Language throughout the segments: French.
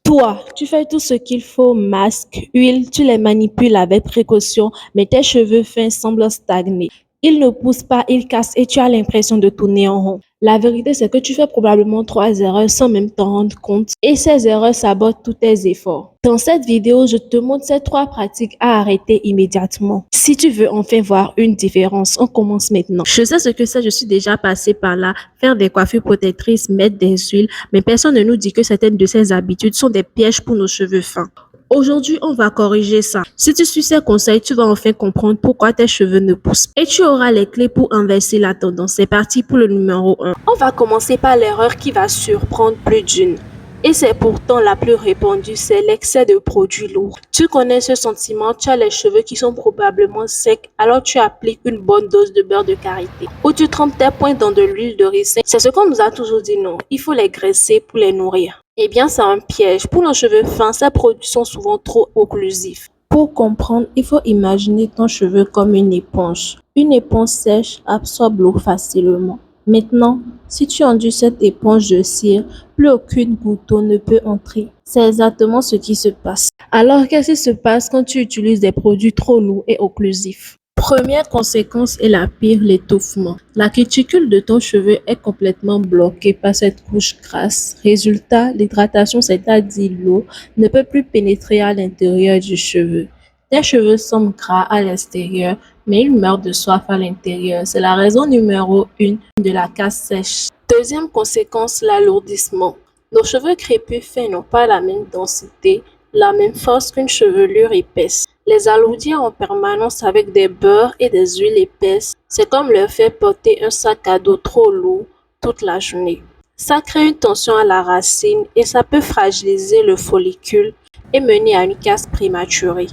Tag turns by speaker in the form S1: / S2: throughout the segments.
S1: Toi, tu fais tout ce qu'il faut, masque, huile, tu les manipules avec précaution, mais tes cheveux fins semblent stagner. Ils ne poussent pas, ils cassent et tu as l'impression de tourner en rond. La vérité, c'est que tu fais probablement trois erreurs sans même t'en rendre compte et ces erreurs sabotent tous tes efforts. Dans cette vidéo, je te montre ces trois pratiques à arrêter immédiatement. Si tu veux enfin voir une différence, on commence maintenant. Je sais ce que c'est, je suis déjà passée par là, faire des coiffures protectrices, mettre des huiles, mais personne ne nous dit que certaines de ces habitudes sont des pièges pour nos cheveux fins. Aujourd'hui, on va corriger ça. Si tu suis ces conseils, tu vas enfin comprendre pourquoi tes cheveux ne poussent pas. Et tu auras les clés pour inverser la tendance. C'est parti pour le numéro 1. On va commencer par l'erreur qui va surprendre plus d'une. Et c'est pourtant la plus répandue, c'est l'excès de produits lourds. Tu connais ce sentiment, tu as les cheveux qui sont probablement secs, alors tu appliques une bonne dose de beurre de karité. Ou tu trempes tes poings dans de l'huile de ricin. C'est ce qu'on nous a toujours dit non, il faut les graisser pour les nourrir. Eh bien, c'est un piège. Pour nos cheveux fins, ces produits sont souvent trop occlusifs. Pour comprendre, il faut imaginer ton cheveu comme une éponge. Une éponge sèche absorbe l'eau facilement. Maintenant, si tu enduis cette éponge de cire, plus aucune goutte d'eau ne peut entrer. C'est exactement ce qui se passe. Alors, qu'est-ce qui se passe quand tu utilises des produits trop lourds et occlusifs? Première conséquence est la pire, l'étouffement. La cuticule de ton cheveu est complètement bloquée par cette couche grasse. Résultat, l'hydratation, c'est-à-dire l'eau, ne peut plus pénétrer à l'intérieur du cheveu. Tes cheveux semblent gras à l'extérieur, mais ils meurent de soif à l'intérieur. C'est la raison numéro 1 de la casse sèche. Deuxième conséquence, l'alourdissement. Nos cheveux crépus fins n'ont pas la même densité, la même force qu'une chevelure épaisse. Les alourdir en permanence avec des beurres et des huiles épaisses, c'est comme leur faire porter un sac à dos trop lourd toute la journée. Ça crée une tension à la racine et ça peut fragiliser le follicule et mener à une casse prématurée.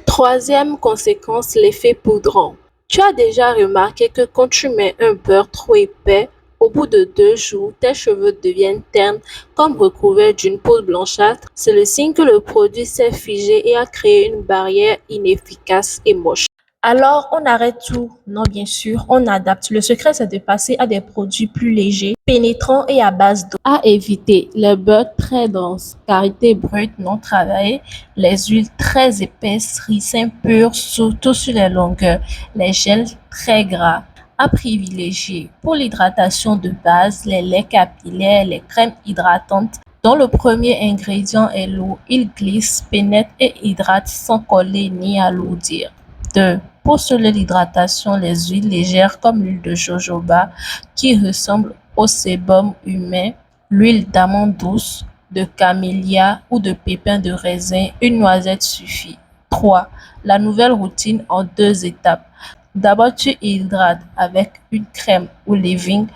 S1: Troisième conséquence, l'effet poudrant. Tu as déjà remarqué que quand tu mets un beurre trop épais, au bout de 2 jours, tes cheveux deviennent ternes comme recouverts d'une peau blanchâtre. C'est le signe que le produit s'est figé et a créé une barrière inefficace et moche. Alors, on arrête tout? Non, bien sûr, on adapte. Le secret, c'est de passer à des produits plus légers, pénétrants et à base d'eau. À éviter, les beurres très denses, karité brute non travaillée, les huiles très épaisses, ricin pur, surtout sur les longueurs, les gels très gras. À privilégier pour l'hydratation de base, les laits capillaires, les crèmes hydratantes dont le premier ingrédient est l'eau. Il glisse, pénètre et hydrate sans coller ni alourdir. 2. Pour seule l'hydratation, les huiles légères comme l'huile de jojoba qui ressemble au sébum humain, l'huile d'amande douce, de camélia ou de pépins de raisin, une noisette suffit. 3. La nouvelle routine en 2 étapes. D'abord, tu hydrates avec une crème ou leave-in.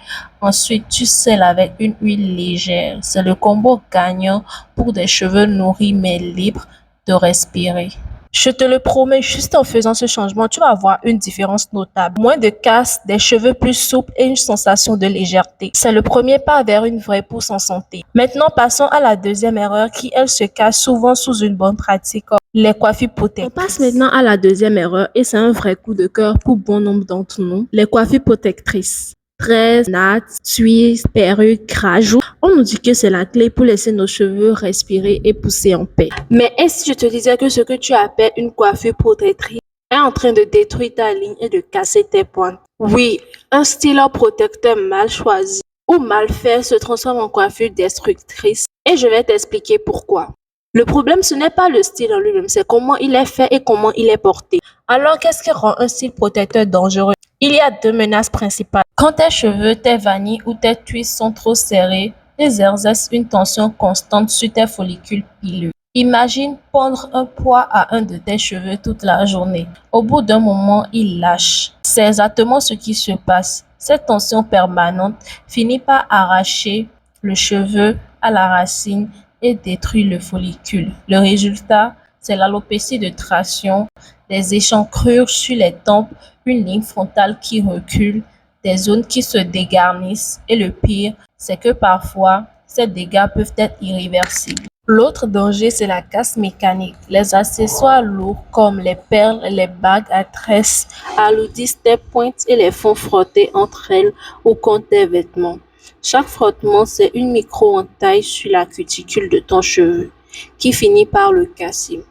S1: Ensuite, tu scelles avec une huile légère. C'est le combo gagnant pour des cheveux nourris mais libres de respirer. Je te le promets, juste en faisant ce changement, tu vas avoir une différence notable. Moins de casse, des cheveux plus souples et une sensation de légèreté. C'est le premier pas vers une vraie pousse en santé. Maintenant, passons à la deuxième erreur qui, elle, se cache souvent sous une bonne pratique. Les coiffures protectrices. On passe maintenant à la deuxième erreur et c'est un vrai coup de cœur pour bon nombre d'entre nous. Les coiffures protectrices. Tresses, nattes, tuiles, perruques, rajouts. On nous dit que c'est la clé pour laisser nos cheveux respirer et pousser en paix. Mais est-ce que je te disais que ce que tu appelles une coiffure protectrice est en train de détruire ta ligne et de casser tes pointes? Oui, un stylo protecteur mal choisi ou mal fait se transforme en coiffure destructrice et je vais t'expliquer pourquoi. Le problème, ce n'est pas le style en lui-même, c'est comment il est fait et comment il est porté. Alors, qu'est-ce qui rend un style protecteur dangereux? Il y a 2 menaces principales. Quand tes cheveux, tes vanilles ou tes tuiles sont trop serrés, ils exercent une tension constante sur tes follicules pileux. Imagine pondre un poids à un de tes cheveux toute la journée. Au bout d'un moment, il lâche. C'est exactement ce qui se passe. Cette tension permanente finit par arracher le cheveu à la racine et détruit le follicule. Le résultat, c'est l'alopécie de traction, des échancrures sur les tempes, une ligne frontale qui recule, des zones qui se dégarnissent et le pire, c'est que parfois, ces dégâts peuvent être irréversibles. L'autre danger, c'est la casse mécanique. Les accessoires lourds comme les perles, les bagues à tresses alourdissent tes pointes et les font frotter entre elles ou contre tes vêtements. Chaque frottement, c'est une micro-entaille sur la cuticule de ton cheveu. qui finit par le casser.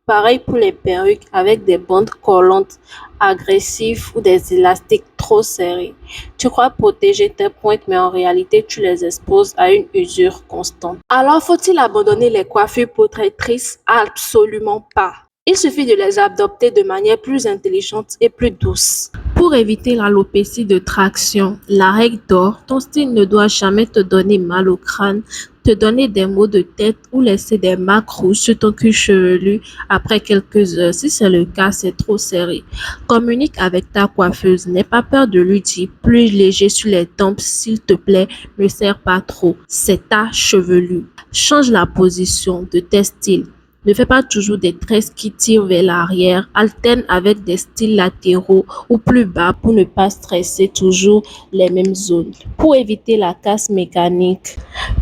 S1: Pareil pour les perruques avec des bandes collantes, agressives ou des élastiques trop serrés. Tu crois protéger tes pointes, mais en réalité, tu les exposes à une usure constante. Alors, faut-il abandonner les coiffures protectrices? Absolument pas. Il suffit de les adopter de manière plus intelligente et plus douce. Pour éviter l'alopécie de traction, la règle d'or, ton style ne doit jamais te donner mal au crâne, te donner des maux de tête ou laisser des marques rouges sur ton cuir chevelu après quelques heures. Si c'est le cas, c'est trop serré. Communique avec ta coiffeuse. N'aie pas peur de lui dire plus léger sur les tempes, s'il te plaît, ne serre pas trop. C'est ta chevelure. Change la position de tes styles. Ne fais pas toujours des tresses qui tirent vers l'arrière, alterne avec des styles latéraux ou plus bas pour ne pas stresser toujours les mêmes zones. Pour éviter la casse mécanique,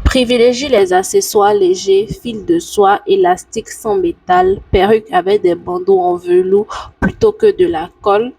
S1: privilégie les accessoires légers, fils de soie, élastiques sans métal, perruques avec des bandeaux en velours plutôt que de la colle.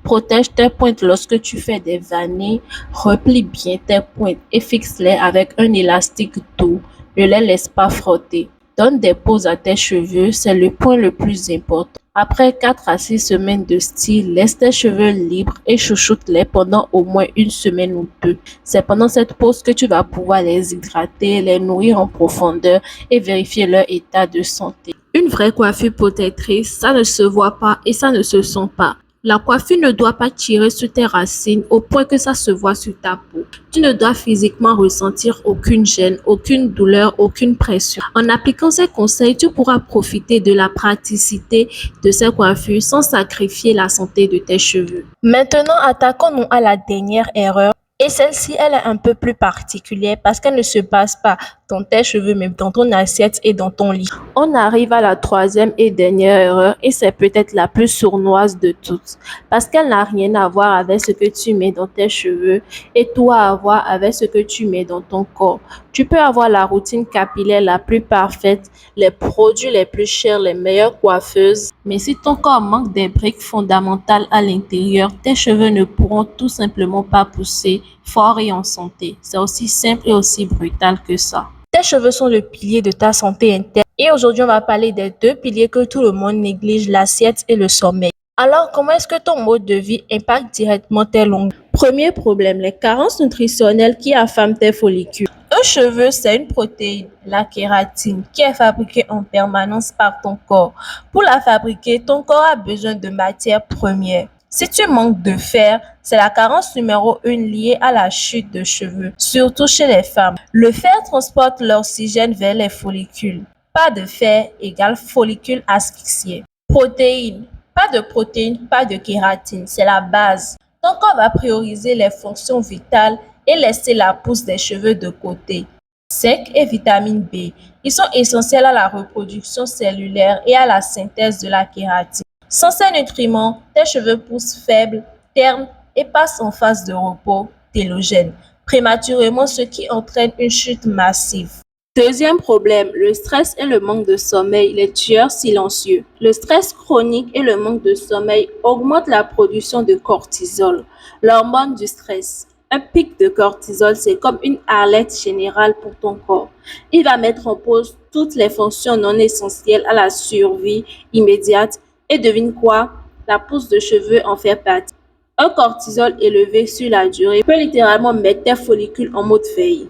S1: Protège tes pointes lorsque tu fais des vannées, replie bien tes pointes et fixe-les avec un élastique doux. Ne les laisse pas frotter. Donne des pauses à tes cheveux, c'est le point le plus important. Après 4 à 6 semaines de style, laisse tes cheveux libres et chouchoute-les pendant au moins une semaine ou deux. C'est pendant cette pause que tu vas pouvoir les hydrater, les nourrir en profondeur et vérifier leur état de santé. Une vraie coiffure protectrice, ça ne se voit pas et ça ne se sent pas. La coiffure ne doit pas tirer sur tes racines au point que ça se voit sur ta peau. Tu ne dois physiquement ressentir aucune gêne, aucune douleur, aucune pression. En appliquant ces conseils, tu pourras profiter de la praticité de ces coiffures sans sacrifier la santé de tes cheveux. Maintenant, attaquons-nous à la dernière erreur. Et celle-ci, elle est un peu plus particulière parce qu'elle ne se passe pas dans tes cheveux, mais dans ton assiette et dans ton lit. On arrive à la troisième et dernière erreur et c'est peut-être la plus sournoise de toutes parce qu'elle n'a rien à voir avec ce que tu mets dans tes cheveux et tout à voir avec ce que tu mets dans ton corps. Tu peux avoir la routine capillaire la plus parfaite, les produits les plus chers, les meilleures coiffeuses, mais si ton corps manque des briques fondamentales à l'intérieur, tes cheveux ne pourront tout simplement pas pousser fort et en santé. C'est aussi simple et aussi brutal que ça. Tes cheveux sont le pilier de ta santé interne. Et aujourd'hui, on va parler des deux piliers que tout le monde néglige, l'assiette et le sommeil. Alors, comment est-ce que ton mode de vie impacte directement tes longues? Premier problème, les carences nutritionnelles qui affament tes follicules. Un cheveu, c'est une protéine, la kératine, qui est fabriquée en permanence par ton corps. Pour la fabriquer, ton corps a besoin de matières premières. Si tu manques de fer, c'est la carence numéro 1 liée à la chute de cheveux, surtout chez les femmes. Le fer transporte l'oxygène vers les follicules. Pas de fer égale follicule asphyxié. Protéines. Pas de protéines, pas de kératine, c'est la base. Ton corps va prioriser les fonctions vitales et laisser la pousse des cheveux de côté. Zinc et vitamine B. Ils sont essentiels à la reproduction cellulaire et à la synthèse de la kératine. Sans ces nutriments, tes cheveux poussent faibles, ternes et passent en phase de repos télogène, prématurément, ce qui entraîne une chute massive. Deuxième problème, le stress et le manque de sommeil, les tueurs silencieux. Le stress chronique et le manque de sommeil augmentent la production de cortisol, l'hormone du stress. Un pic de cortisol, c'est comme une alerte générale pour ton corps. Il va mettre en pause toutes les fonctions non essentielles à la survie immédiate. Et devine quoi? La pousse de cheveux en fait partie. Un cortisol élevé sur la durée peut littéralement mettre tes follicules en mode veille.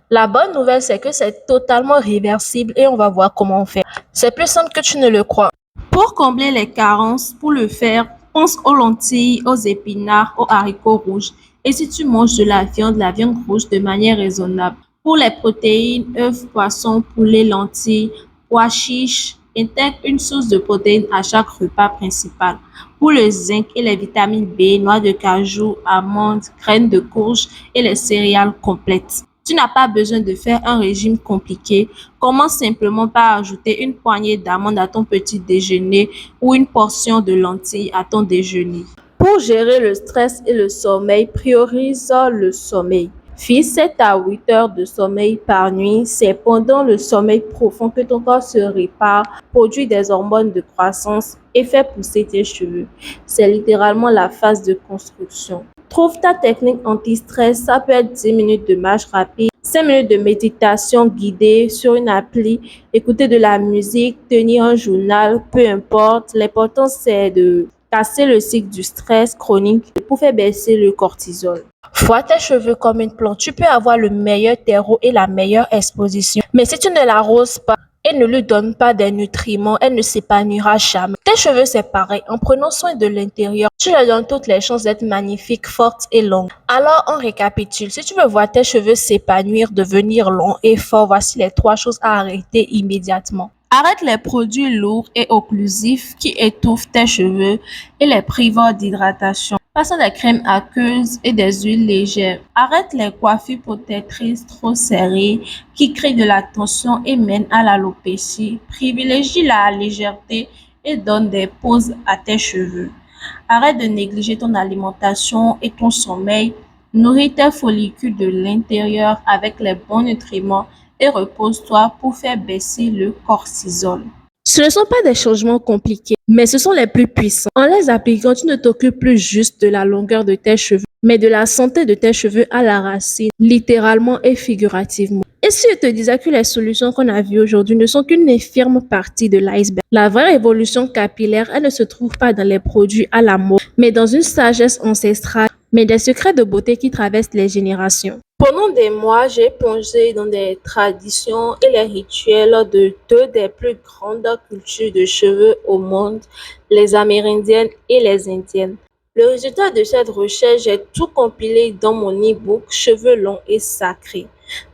S1: La bonne nouvelle, c'est que c'est totalement réversible et on va voir comment faire. C'est plus simple que tu ne le crois. Pour combler les carences, pour le faire, pense aux lentilles, aux épinards, aux haricots rouges. Et si tu manges de la viande rouge de manière raisonnable. Pour les protéines, œufs, poissons, poulet, lentilles, pois chiches, intègre une source de protéines à chaque repas principal. Pour le zinc et les vitamines B, noix de cajou, amandes, graines de courge et les céréales complètes. Tu n'as pas besoin de faire un régime compliqué. Commence simplement par ajouter une poignée d'amandes à ton petit déjeuner ou une portion de lentilles à ton déjeuner. Pour gérer le stress et le sommeil, priorise le sommeil. Fixe 7 à 8 heures de sommeil par nuit. C'est pendant le sommeil profond que ton corps se répare, produit des hormones de croissance et fait pousser tes cheveux. C'est littéralement la phase de construction. Trouve ta technique anti-stress, ça peut être 10 minutes de marche rapide, 5 minutes de méditation guidée sur une appli, écouter de la musique, tenir un journal, peu importe. L'important, c'est de casser le cycle du stress chronique pour faire baisser le cortisol. Vois tes cheveux comme une plante. Tu peux avoir le meilleur terreau et la meilleure exposition. Mais si tu ne l'arroses pas et ne lui donnes pas des nutriments, elle ne s'épanouira jamais. Tes cheveux, c'est pareil. En prenant soin de l'intérieur, tu leur donnes toutes les chances d'être magnifiques, fortes et longues. Alors, on récapitule. Si tu veux voir tes cheveux s'épanouir, devenir longs et forts, voici les 3 choses à arrêter immédiatement. Arrête les produits lourds et occlusifs qui étouffent tes cheveux et les privent d'hydratation. Passons des crèmes aqueuses et des huiles légères. Arrête les coiffures protectrices trop serrées qui créent de la tension et mènent à l'alopécie. Privilégie la légèreté et donne des pauses à tes cheveux. Arrête de négliger ton alimentation et ton sommeil. Nourris tes follicules de l'intérieur avec les bons nutriments et repose-toi pour faire baisser le cortisol. Ce ne sont pas des changements compliqués, mais ce sont les plus puissants. En les appliquant, tu ne t'occupes plus juste de la longueur de tes cheveux, mais de la santé de tes cheveux à la racine, littéralement et figurativement. Et si je te disais que les solutions qu'on a vues aujourd'hui ne sont qu'une infirme partie de l'iceberg, la vraie révolution capillaire, elle ne se trouve pas dans les produits à la mode, mais dans une sagesse ancestrale, mais des secrets de beauté qui traversent les générations. Pendant des mois, j'ai plongé dans des traditions et les rituels de 2 des plus grandes cultures de cheveux au monde, les Amérindiennes et les Indiennes. Le résultat de cette recherche, j'ai tout compilé dans mon e-book Cheveux longs et sacrés.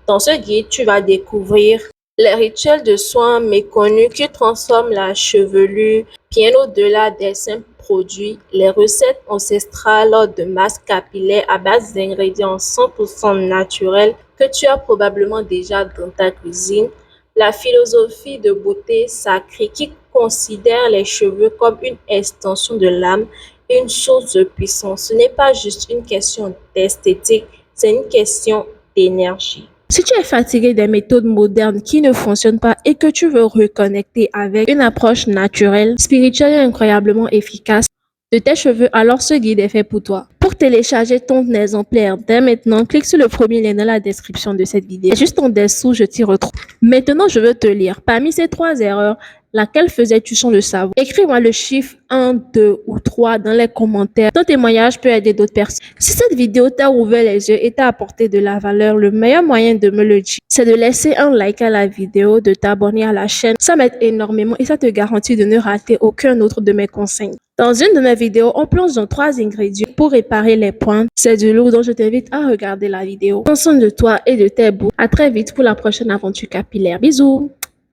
S1: Dans ce guide, tu vas découvrir les rituels de soins méconnus qui transforment la chevelure bien au-delà des simples produits, les recettes ancestrales de masques capillaires à base d'ingrédients 100% naturels que tu as probablement déjà dans ta cuisine, la philosophie de beauté sacrée qui considère les cheveux comme une extension de l'âme, une source de puissance. Ce n'est pas juste une question d'esthétique, c'est une question d'énergie. Si tu es fatigué des méthodes modernes qui ne fonctionnent pas et que tu veux reconnecter avec une approche naturelle, spirituelle et incroyablement efficace de tes cheveux, alors ce guide est fait pour toi. Pour télécharger ton exemplaire dès maintenant, clique sur le premier lien dans la description de cette vidéo. Et juste en dessous, je t'y retrouve. Maintenant, je veux te lire. Parmi ces 3 erreurs, laquelle faisais-tu sans le savoir? Écris-moi le chiffre 1, 2 ou 3 dans les commentaires. Ton témoignage peut aider d'autres personnes. Si cette vidéo t'a ouvert les yeux et t'a apporté de la valeur, le meilleur moyen de me le dire, c'est de laisser un like à la vidéo, de t'abonner à la chaîne. Ça m'aide énormément et ça te garantit de ne rater aucun autre de mes conseils. Dans une de mes vidéos, on plonge dans 3 ingrédients pour réparer les pointes. C'est du lourd, donc je t'invite à regarder la vidéo. Prends soin de toi et de tes bouts. À très vite pour la prochaine aventure capillaire. Bisous!